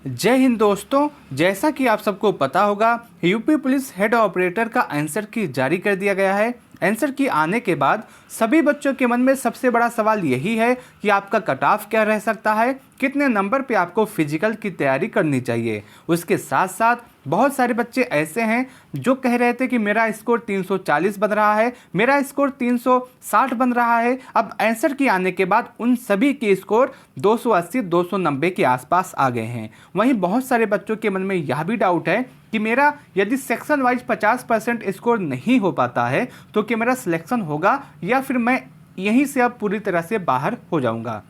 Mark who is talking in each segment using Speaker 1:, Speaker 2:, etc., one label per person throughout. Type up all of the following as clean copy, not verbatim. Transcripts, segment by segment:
Speaker 1: जय हिंद दोस्तों। जैसा कि आप सबको पता होगा, यूपी पुलिस हेड ऑपरेटर का आंसर की जारी कर दिया गया है। आंसर की आने के बाद सभी बच्चों के मन में सबसे बड़ा सवाल यही है कि आपका कट ऑफ क्या रह सकता है, कितने नंबर पे आपको फिजिकल की तैयारी करनी चाहिए। उसके साथ साथ बहुत सारे बच्चे ऐसे हैं जो कह रहे थे कि मेरा स्कोर 340 बन रहा है, मेरा स्कोर 360 बन रहा है। अब आंसर की आने के बाद उन सभी के स्कोर 280 290 के आसपास आ गए हैं। वहीं बहुत सारे बच्चों के मन में यह भी डाउट है कि मेरा यदि सेक्शन वाइज 50% स्कोर नहीं हो पाता है तो क्या मेरा सिलेक्शन होगा या फिर मैं यहीं से अब पूरी तरह से बाहर हो जाऊंगा।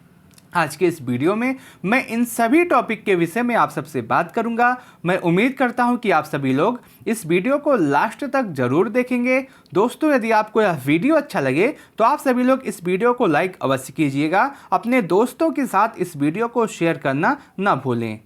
Speaker 1: आज के इस वीडियो में मैं इन सभी टॉपिक के विषय में आप सबसे बात करूंगा। मैं उम्मीद करता हूं कि आप सभी लोग इस वीडियो को लास्ट तक जरूर देखेंगे। दोस्तों, यदि आपको यह वीडियो अच्छा लगे तो आप सभी लोग इस वीडियो को लाइक अवश्य कीजिएगा। अपने दोस्तों के साथ इस वीडियो को शेयर करना ना भूलें।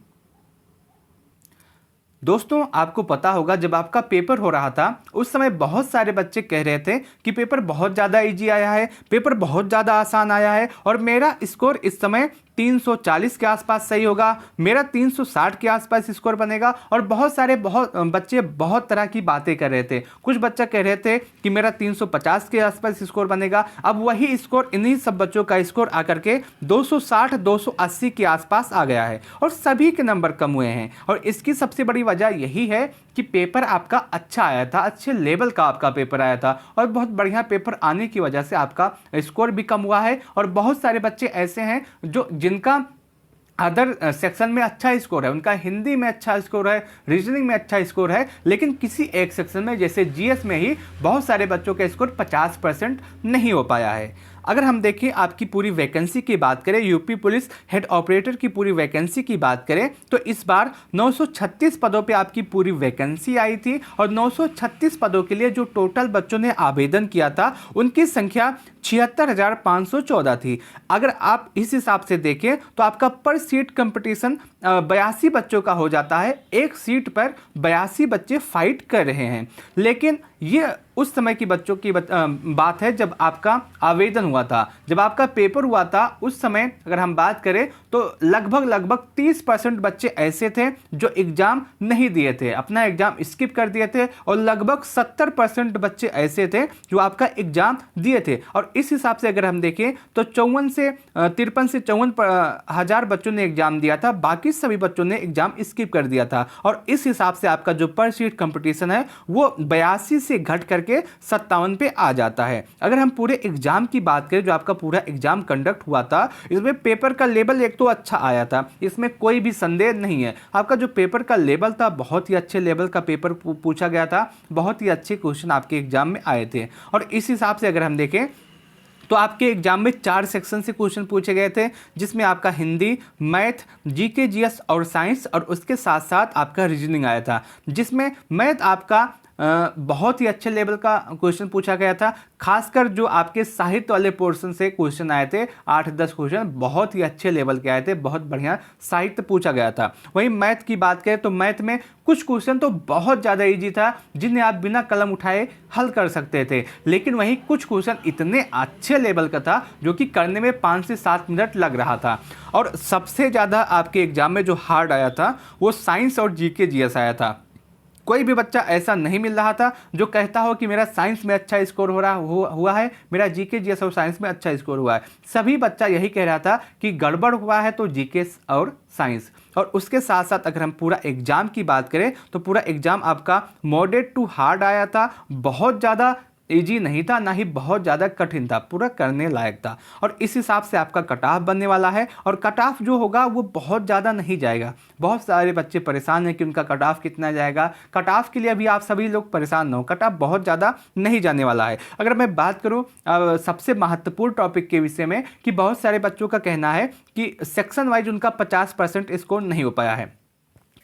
Speaker 1: दोस्तों, आपको पता होगा जब आपका पेपर हो रहा था उस समय बहुत सारे बच्चे कह रहे थे कि पेपर बहुत ज़्यादा इजी आया है, पेपर बहुत ज़्यादा आसान आया है और मेरा स्कोर इस समय 340 के आसपास सही होगा, मेरा 360 के आसपास स्कोर बनेगा। और बहुत सारे बच्चे बहुत तरह की बातें कर रहे थे। कुछ बच्चा कह रहे थे कि मेरा 350 के आसपास स्कोर बनेगा। अब वही स्कोर इन्हीं सब बच्चों का स्कोर आकर के 260 280 के आसपास आ गया है और सभी के नंबर कम हुए हैं। और इसकी सबसे बड़ी वजह यही है कि पेपर आपका अच्छा आया था, अच्छे लेवल का आपका पेपर आया था और बहुत बढ़िया पेपर आने की वजह से आपका स्कोर भी कम हुआ है। और बहुत सारे बच्चे ऐसे हैं जो जिनका अदर सेक्शन में अच्छा स्कोर है, उनका हिंदी में अच्छा स्कोर है, रीजनिंग में अच्छा स्कोर है, लेकिन किसी एक सेक्शन में जैसे जीएस में ही बहुत सारे बच्चों का स्कोर 50% नहीं हो पाया है। अगर हम देखें आपकी पूरी वैकेंसी की बात करें, यूपी पुलिस हेड ऑपरेटर की पूरी वैकेंसी की बात करें तो इस बार 936 पदों पे आपकी पूरी वैकेंसी आई थी और 936 पदों के लिए जो टोटल बच्चों ने आवेदन किया था उनकी संख्या 76,514 थी। अगर आप इस हिसाब से देखें तो आपका पर सीट कंपटीशन 82 बच्चों का हो जाता है। एक सीट पर 82 बच्चे फाइट कर रहे हैं। लेकिन ये उस समय की बच्चों की बात है जब आपका आवेदन हुआ था, जब आपका पेपर हुआ था। उस समय अगर हम बात करें तो लगभग 30% बच्चे ऐसे थे जो एग्जाम नहीं दिए थे, अपना एग्जाम स्किप कर दिए थे और लगभग 70% बच्चे ऐसे थे जो आपका एग्जाम दिए थे। और इस हिसाब से अगर हम देखें तो 53 से 54 हजार बच्चों ने एग्जाम दिया था, बाकी सभी बच्चों ने एग्जाम स्किप कर दिया था। और इस हिसाब से आपका जो पर सीट कंपटीशन है वो 82 से घट करके 57 पे आ जाता है। अगर हम पूरे एग्जाम की बात करें, जो आपका पूरा एग्जाम कंडक्ट हुआ था, इसमें पेपर का लेवल एक तो अच्छा आया था, इसमें कोई भी संदेह नहीं है। आपका जो पेपर का लेवल था बहुत ही अच्छे लेवल का पेपर पूछा गया था, बहुत ही अच्छे क्वेश्चन आपके एग्जाम में आए थे। और इस हिसाब से अगर हम देखें तो आपके एग्जाम में 4 सेक्शन से क्वेश्चन पूछे गए थे, जिसमें आपका हिंदी, मैथ, जीके जीएस और साइंस और उसके साथ साथ आपका रीजनिंग आया था, जिसमें मैथ आपका बहुत ही अच्छे लेवल का क्वेश्चन पूछा गया था। खासकर जो आपके साहित्य वाले पोर्शन से क्वेश्चन आए थे, 8-10 क्वेश्चन बहुत ही अच्छे लेवल के आए थे, बहुत बढ़िया साहित्य पूछा गया था। वहीं मैथ की बात करें तो मैथ में कुछ क्वेश्चन तो बहुत ज़्यादा इजी था जिन्हें आप बिना कलम उठाए हल कर सकते थे, लेकिन वहीं कुछ क्वेश्चन इतने अच्छे लेवल का था जो कि करने में 5 से 7 मिनट लग रहा था। और सबसे ज़्यादा आपके एग्जाम में जो हार्ड आया था वो साइंस और जीके जीएस आया था। कोई भी बच्चा ऐसा नहीं मिल रहा था जो कहता हो कि मेरा साइंस में अच्छा स्कोर हुआ है, मेरा जीके जीएस और साइंस में अच्छा स्कोर हुआ है। सभी बच्चा यही कह रहा था कि गड़बड़ हुआ है तो जीके और साइंस। और उसके साथ साथ अगर हम पूरा एग्जाम की बात करें तो पूरा एग्जाम आपका मॉडरेट टू हार्ड आया था, बहुत ज़्यादा इजी नहीं था, ना ही बहुत ज़्यादा कठिन था, पूरा करने लायक था। और इस हिसाब से आपका कट ऑफ बनने वाला है और कट ऑफ जो होगा वो बहुत ज़्यादा नहीं जाएगा। बहुत सारे बच्चे परेशान हैं कि उनका कट ऑफ कितना जाएगा। कट ऑफ के लिए अभी आप सभी लोग परेशान ना हो, कट ऑफ बहुत ज़्यादा नहीं जाने वाला है। अगर मैं बात करूँ सबसे महत्वपूर्ण टॉपिक के विषय में, कि बहुत सारे बच्चों का कहना है कि सेक्शन वाइज उनका 50% स्कोर नहीं हो पाया है,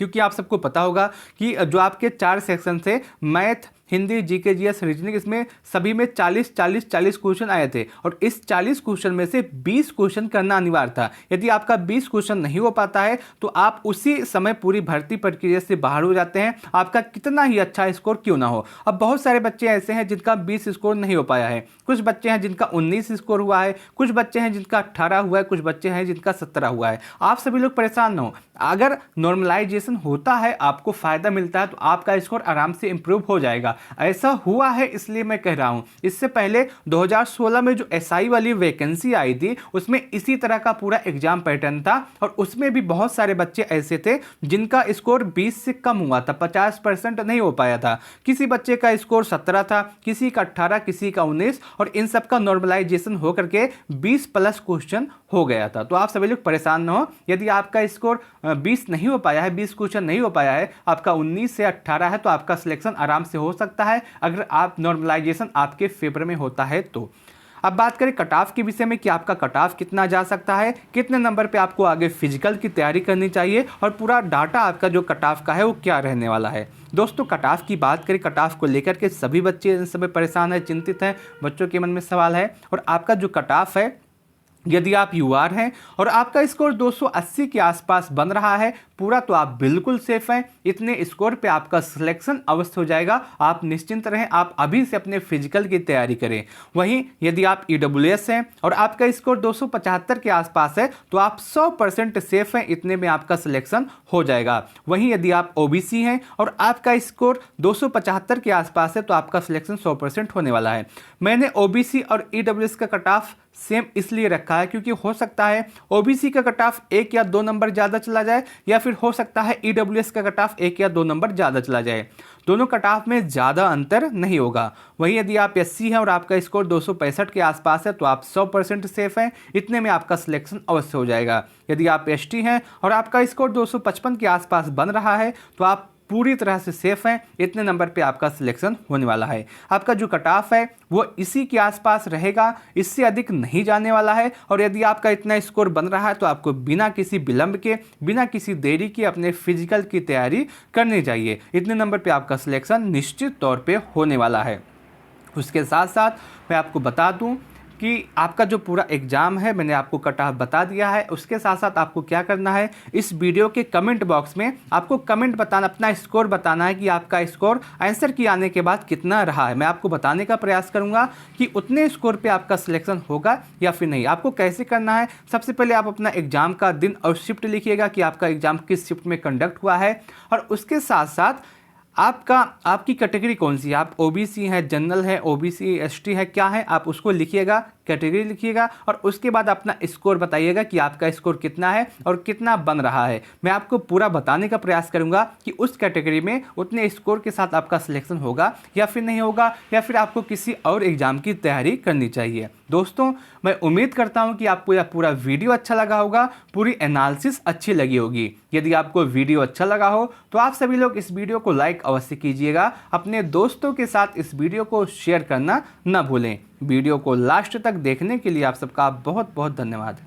Speaker 1: क्योंकि आप सबको पता होगा कि जो आपके 4 सेक्शन थे, math, Hindi, GK, GS, reasoning, इसमें सभी में 40 क्वेश्चन आए थे और इस 40 क्वेश्चन में से 20 क्वेश्चन करना अनिवार्य था। यदि आपका 20 क्वेश्चन नहीं हो पाता है तो आप उसी समय पूरी भर्ती प्रक्रिया से बाहर हो जाते हैं, आपका कितना ही अच्छा स्कोर क्यों ना हो। अब बहुत सारे बच्चे ऐसे हैं जिनका 20 स्कोर नहीं हो पाया है, कुछ बच्चे हैं जिनका 19 स्कोर हुआ है, कुछ बच्चे हैं जिनका 18 हुआ है, कुछ बच्चे हैं जिनका 17 हुआ है। आप सभी लोग परेशान ना हो, अगर नॉर्मलाइजेशन होता है, आपको फायदा मिलता है तो आपका स्कोर आराम से इंप्रूव हो जाएगा। ऐसा हुआ है इसलिए मैं कह रहा हूं। इससे पहले 2016 में जो एसआई वाली वैकेंसी आई थी उसमें इसी तरह का पूरा एग्जाम पैटर्न था और उसमें भी बहुत सारे बच्चे ऐसे थे जिनका स्कोर 20 से कम हुआ था, 50% नहीं हो पाया था। किसी बच्चे का स्कोर 17 था, किसी का 18, किसी का 19 और इन सब का नॉर्मलाइजेशन होकर के 20 प्लस क्वेश्चन हो गया था। तो आप सभी लोग परेशान ना हो, यदि आपका स्कोर 20 नहीं हो पाया है, 20 क्वेश्चन नहीं हो पाया है, आपका 19 से 18 है तो आपका सिलेक्शन आराम से हो सकता है अगर आप नॉर्मलाइजेशन आपके फेवर में होता है तो। अब बात करें कट ऑफ के विषय में कि आपका कट ऑफ कितना जा सकता है, कितने नंबर पे आपको आगे फिजिकल की तैयारी करनी चाहिए और पूरा डाटा आपका जो कट ऑफ का है वो क्या रहने वाला है। दोस्तों कट ऑफ की बात करें, कट ऑफ को लेकर के सभी बच्चे इस समय परेशान है, चिंतित हैं, बच्चों के मन में सवाल है। और आपका जो कट ऑफ है, यदि आप यूआर हैं और आपका स्कोर 280 के आसपास बन रहा है पूरा, तो आप बिल्कुल सेफ हैं। इतने स्कोर पे आपका सिलेक्शन अवश्य हो जाएगा, आप निश्चिंत रहें, आप अभी से अपने फिजिकल की तैयारी करें। वहीं यदि आप ईडब्ल्यूएस हैं और आपका स्कोर 275 के आसपास है तो आप 100% सेफ हैं, इतने में आपका सिलेक्शन हो जाएगा। वहीं यदि आप ओबीसी हैं और आपका स्कोर 275 के आसपास है तो आपका सिलेक्शन 100% होने वाला है। मैंने ओबीसी और ईडब्ल्यूएस का कट ऑफ सेम इसलिए रखा है क्योंकि हो सकता है ओबीसी का कट ऑफ 1 या 2 नंबर ज़्यादा चला जाए या फिर हो सकता है ईडब्ल्यूएस का कट ऑफ 1 या 2 नंबर ज़्यादा चला जाए। दोनों कट ऑफ में ज़्यादा अंतर नहीं होगा। वहीं यदि आप एससी हैं और आपका स्कोर 265 के आसपास है तो आप 100% सेफ हैं, इतने में आपका सिलेक्शन अवश्य हो जाएगा। यदि आप एसटी हैं और आपका स्कोर 255 के आसपास बन रहा है तो आप पूरी तरह से सेफ हैं, इतने नंबर पे आपका सिलेक्शन होने वाला है। आपका जो कट ऑफ है वो इसी के आसपास रहेगा, इससे अधिक नहीं जाने वाला है। और यदि आपका इतना स्कोर बन रहा है तो आपको बिना किसी विलंब के, बिना किसी देरी के अपने फिजिकल की तैयारी करनी चाहिए। इतने नंबर पे आपका सिलेक्शन निश्चित तौर पे होने वाला है। उसके साथ साथ मैं आपको बता दूं कि आपका जो पूरा एग्ज़ाम है मैंने आपको कट ऑफ बता दिया है। उसके साथ साथ आपको क्या करना है, इस वीडियो के कमेंट बॉक्स में आपको कमेंट बताना, अपना स्कोर बताना है कि आपका स्कोर आंसर की आने के बाद कितना रहा है। मैं आपको बताने का प्रयास करूंगा कि उतने स्कोर पे आपका सिलेक्शन होगा या फिर नहीं। आपको कैसे करना है, सबसे पहले आप अपना एग्ज़ाम का दिन और शिफ्ट लिखिएगा कि आपका एग्ज़ाम किस शिफ्ट में कंडक्ट हुआ है और उसके साथ साथ आपकी कैटेगरी कौन सी है, आप ओबीसी हैं, जनरल है, ओबीसी एसटी है, क्या है, आप उसको लिखिएगा, कैटेगरी लिखिएगा और उसके बाद अपना स्कोर बताइएगा कि आपका स्कोर कितना है और कितना बन रहा है। मैं आपको पूरा बताने का प्रयास करूंगा कि उस कैटेगरी में उतने स्कोर के साथ आपका सिलेक्शन होगा या फिर नहीं होगा, या फिर आपको किसी और एग्ज़ाम की तैयारी करनी चाहिए। दोस्तों मैं उम्मीद करता हूं कि आपको यह पूरा वीडियो अच्छा लगा होगा, पूरी एनालिसिस अच्छी लगी होगी। यदि आपको वीडियो अच्छा लगा हो तो आप सभी लोग इस वीडियो को लाइक अवश्य कीजिएगा, अपने दोस्तों के साथ इस वीडियो को शेयर करना न भूलें। वीडियो को लास्ट तक देखने के लिए आप सबका बहुत बहुत धन्यवाद।